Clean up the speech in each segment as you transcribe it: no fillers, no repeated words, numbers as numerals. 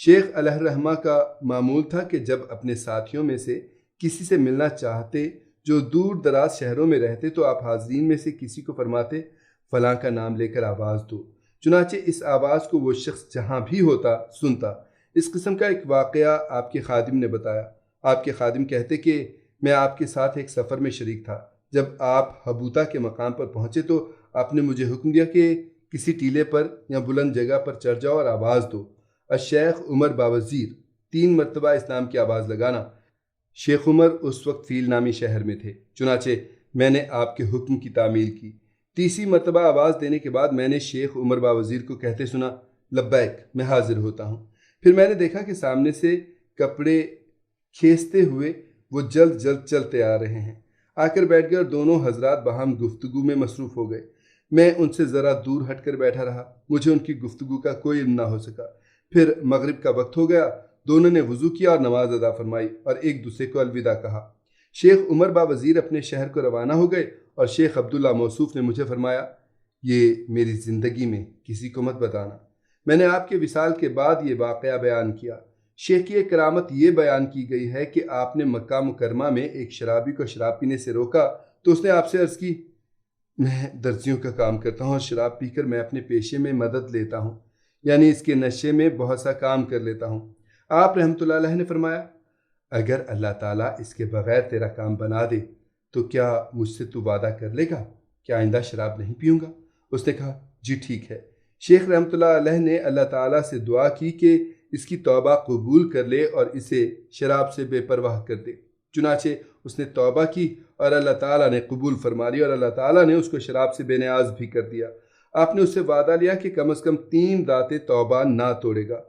شیخ علیہ الرحمہ کا معمول تھا کہ جب اپنے ساتھیوں میں سے کسی سے ملنا چاہتے جو دور دراز شہروں میں رہتے تو آپ حاضرین میں سے کسی کو فرماتے فلاں کا نام لے کر آواز دو، چنانچہ اس آواز کو وہ شخص جہاں بھی ہوتا سنتا۔ اس قسم کا ایک واقعہ آپ کے خادم نے بتایا۔ آپ کے خادم کہتے کہ میں آپ کے ساتھ ایک سفر میں شریک تھا۔ جب آپ حبوطہ کے مقام پر پہنچے تو آپ نے مجھے حکم دیا کہ کسی ٹیلے پر یا بلند جگہ پر چڑھ جاؤ اور آواز دو، الشیخ عمر باوزیر، 3 مرتبہ اس نام کی آواز لگانا۔ شیخ عمر اس وقت فیل نامی شہر میں تھے، چنانچہ میں نے آپ کے حکم کی تعمیل کی۔ 30 مرتبہ آواز دینے کے بعد میں نے شیخ عمر باوزیر کو کہتے سنا لبیک، میں حاضر ہوتا ہوں۔ پھر میں نے دیکھا کہ سامنے سے کپڑے کھینچتے ہوئے وہ جلد جلد چلتے آ رہے ہیں۔ آ کر بیٹھ گئے اور دونوں حضرات باہم گفتگو میں مصروف ہو گئے۔ میں ان سے ذرا دور ہٹ کر بیٹھا رہا، مجھے ان کی گفتگو کا کوئی علم نہ ہو سکا۔ پھر مغرب کا وقت ہو گیا، دونوں نے وضو کیا اور نماز ادا فرمائی اور ایک دوسرے کو الوداع کہا۔ شیخ عمر باوزیر اپنے شہر کو روانہ ہو گئے اور شیخ عبداللہ موصوف نے مجھے فرمایا یہ میری زندگی میں کسی کو مت بتانا۔ میں نے آپ کے وصال کے بعد یہ واقعہ بیان کیا۔ شیخ کی ایک کرامت یہ بیان کی گئی ہے کہ آپ نے مکہ مکرمہ میں ایک شرابی کو شراب پینے سے روکا تو اس نے آپ سے عرض کی میں درزیوں کا کام کرتا ہوں اور شراب پی کر میں اپنے پیشے میں مدد لیتا ہوں، یعنی اس کے نشے میں بہت سا کام کر لیتا ہوں۔ آپ رحمۃ اللہ علیہ نے فرمایا اگر اللہ تعالیٰ اس کے بغیر تیرا کام بنا دے تو کیا مجھ سے تو وعدہ کر لے گا کہ آئندہ شراب نہیں پیوں گا؟ اس نے کہا جی ٹھیک ہے۔ شیخ رحمۃ اللہ علیہ نے اللہ تعالیٰ سے دعا کی کہ اس کی توبہ قبول کر لے اور اسے شراب سے بے پرواہ کر دے۔ چنانچہ اس نے توبہ کی اور اللہ تعالیٰ نے قبول فرما لی اور اللہ تعالیٰ نے اس کو شراب سے بے نیاز بھی کر دیا۔ آپ نے اس سے وعدہ لیا کہ کم از کم 3 راتیں توبہ نہ توڑے گا۔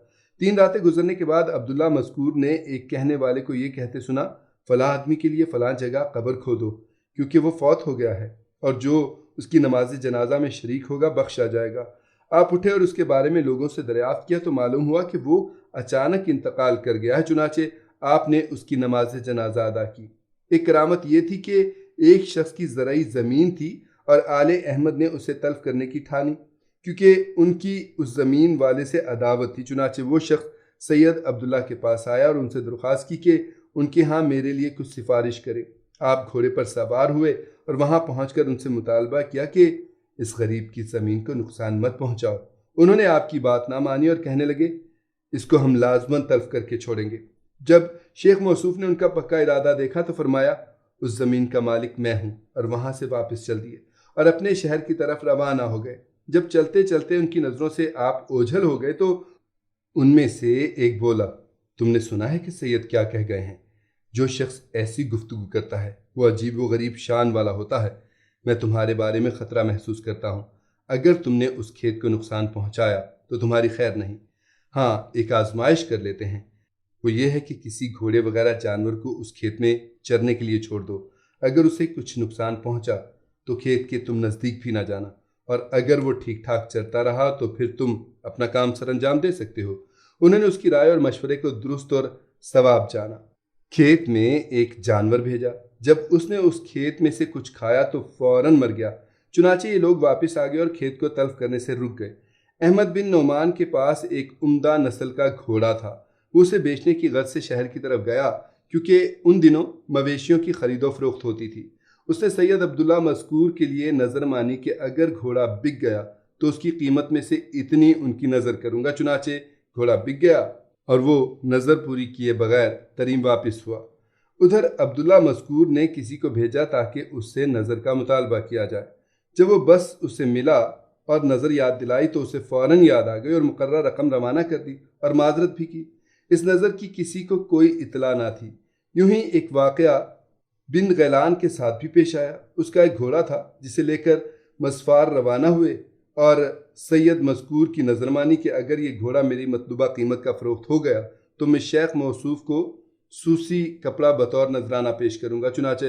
3 راتیں گزرنے کے بعد عبداللہ مذکور نے ایک کہنے والے کو یہ کہتے سنا فلاں آدمی کے لیے فلاں جگہ قبر کھودو کیونکہ وہ فوت ہو گیا ہے اور جو اس کی نماز جنازہ میں شریک ہوگا بخشا جائے گا۔ آپ اٹھے اور اس کے بارے میں لوگوں سے دریافت کیا تو معلوم ہوا کہ وہ اچانک انتقال کر گیا ہے، چنانچہ آپ نے اس کی نماز جنازہ ادا کی۔ ایک کرامت یہ تھی کہ ایک شخص کی زرعی زمین تھی اور آل احمد نے اسے تلف کرنے کی ٹھانی کیونکہ ان کی اس زمین والے سے عداوت تھی۔ چنانچہ وہ شخص سید عبداللہ کے پاس آیا اور ان سے درخواست کی کہ ان کے ہاں میرے لیے کچھ سفارش کرے۔ آپ گھوڑے پر سوار ہوئے اور وہاں پہنچ کر ان سے مطالبہ کیا کہ اس غریب کی زمین کو نقصان مت پہنچاؤ۔ انہوں نے آپ کی بات نہ مانی اور کہنے لگے اس کو ہم لازماً تلف کر کے چھوڑیں گے۔ جب شیخ موصوف نے ان کا پکا ارادہ دیکھا تو فرمایا اس زمین کا مالک میں ہوں، اور وہاں سے واپس چل دیے اور اپنے شہر کی طرف روانہ ہو گئے۔ جب چلتے چلتے ان کی نظروں سے آپ اوجھل ہو گئے تو ان میں سے ایک بولا تم نے سنا ہے کہ سید کیا کہہ گئے ہیں؟ جو شخص ایسی گفتگو کرتا ہے وہ عجیب و غریب شان والا ہوتا ہے۔ میں تمہارے بارے میں خطرہ محسوس کرتا ہوں۔ اگر تم نے اس کھیت کو نقصان پہنچایا تو تمہاری خیر نہیں۔ ہاں ایک آزمائش کر لیتے ہیں، وہ یہ ہے کہ کسی گھوڑے وغیرہ جانور کو اس کھیت میں چرنے کے لیے چھوڑ دو۔ اگر اسے کچھ نقصان پہنچا تو کھیت کے تم نزدیک بھی نہ جانا، اور اگر وہ ٹھیک ٹھاک چلتا رہا تو پھر تم اپنا کام سر انجام دے سکتے ہو۔ انہوں نے اس کی رائے اور مشورے کو درست اور ثواب جانا۔ کھیت میں ایک جانور بھیجا، جب اس نے اس کھیت میں سے کچھ کھایا تو فوراً مر گیا۔ چنانچہ یہ لوگ واپس آ گئے اور کھیت کو تلف کرنے سے رک گئے۔ احمد بن نعمان کے پاس ایک عمدہ نسل کا گھوڑا تھا، وہ اسے بیچنے کی غرض سے شہر کی طرف گیا کیونکہ ان دنوں مویشیوں کی خرید و فروخت ہوتی تھی۔ اس نے سید عبداللہ مذکور کے لیے نظر مانی کہ اگر گھوڑا بک گیا تو اس کی قیمت میں سے اتنی ان کی نظر کروں گا۔ چنانچہ گھوڑا بک گیا اور وہ نظر پوری کیے بغیر تریم واپس ہوا۔ ادھر عبداللہ مذکور نے کسی کو بھیجا تاکہ اس سے نظر کا مطالبہ کیا جائے۔ جب وہ بس اس سے ملا اور نظر یاد دلائی تو اسے فوراً یاد آ گئی اور مقررہ رقم روانہ کر دی اور معذرت بھی کی۔ اس نظر کی کسی کو کوئی اطلاع نہ تھی۔ یوں ہی ایک واقعہ بن غیلان کے ساتھ بھی پیش آیا۔ اس کا ایک گھوڑا تھا جسے لے کر مسفار روانہ ہوئے اور سید مذکور کی نظر مانی کہ اگر یہ گھوڑا میری مطلوبہ قیمت کا فروخت ہو گیا تو میں شیخ موصوف کو سوسی کپڑا بطور نذرانہ پیش کروں گا۔ چنانچہ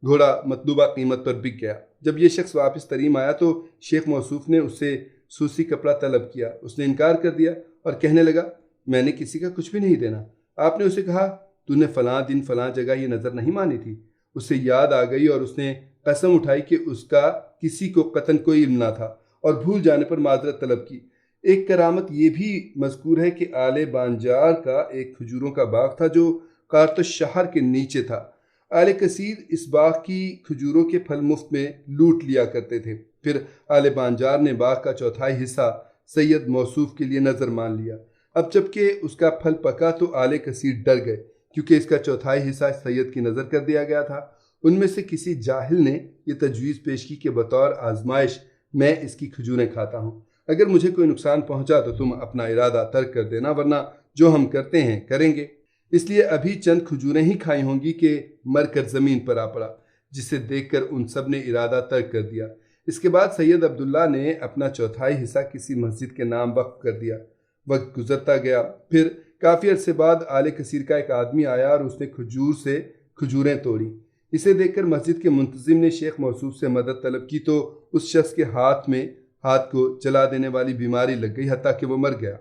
گھوڑا مطلوبہ قیمت پر بک گیا۔ جب یہ شخص واپس تریم آیا تو شیخ موصوف نے اس سے سوسی کپڑا طلب کیا۔ اس نے انکار کر دیا اور کہنے لگا میں نے کسی کا کچھ بھی نہیں دینا۔ آپ نے اسے کہا تو نے فلاں دن فلاں جگہ یہ نظر نہیں مانی تھی؟ اسے یاد آ گئی اور اس نے قسم اٹھائی کہ اس کا کسی کو قطعاً کوئی علم نہ تھا اور بھول جانے پر معذرت طلب کی۔ ایک کرامت یہ بھی مذکور ہے کہ آل بانجار کا ایک کھجوروں کا باغ تھا جو قارۃ الشہر کے نیچے تھا۔ آل کثیر اس باغ کی کھجوروں کے پھل مفت میں لوٹ لیا کرتے تھے۔ پھر آل بانجار نے باغ کا چوتھائی حصہ سید موصوف کے لیے نظر مان لیا۔ اب جب کہ اس کا پھل پکا تو آل کثیر ڈر گئے، کیونکہ اس کا چوتھائی حصہ سید کی نظر کر دیا گیا تھا۔ ان میں سے کسی جاہل نے یہ تجویز پیش کی کہ بطور آزمائش میں اس کی کھجوریں کھاتا ہوں، اگر مجھے کوئی نقصان پہنچا تو تم اپنا ارادہ ترک کر دینا، ورنہ جو ہم کرتے ہیں کریں گے۔ اس لیے ابھی چند کھجوریں ہی کھائی ہوں گی کہ مر کر زمین پر آ پڑا، جسے دیکھ کر ان سب نے ارادہ ترک کر دیا۔ اس کے بعد سید عبداللہ نے اپنا چوتھائی حصہ کسی مسجد کے نام وقف کر دیا۔ وقت گزرتا گیا، پھر کافی عرصے بعد آل کثیر کا ایک آدمی آیا اور اس نے کھجور سے کھجوریں توڑی۔ اسے دیکھ کر مسجد کے منتظم نے شیخ موصوف سے مدد طلب کی تو اس شخص کے ہاتھ کو جلا دینے والی بیماری لگ گئی، حتیٰ کہ وہ مر گیا۔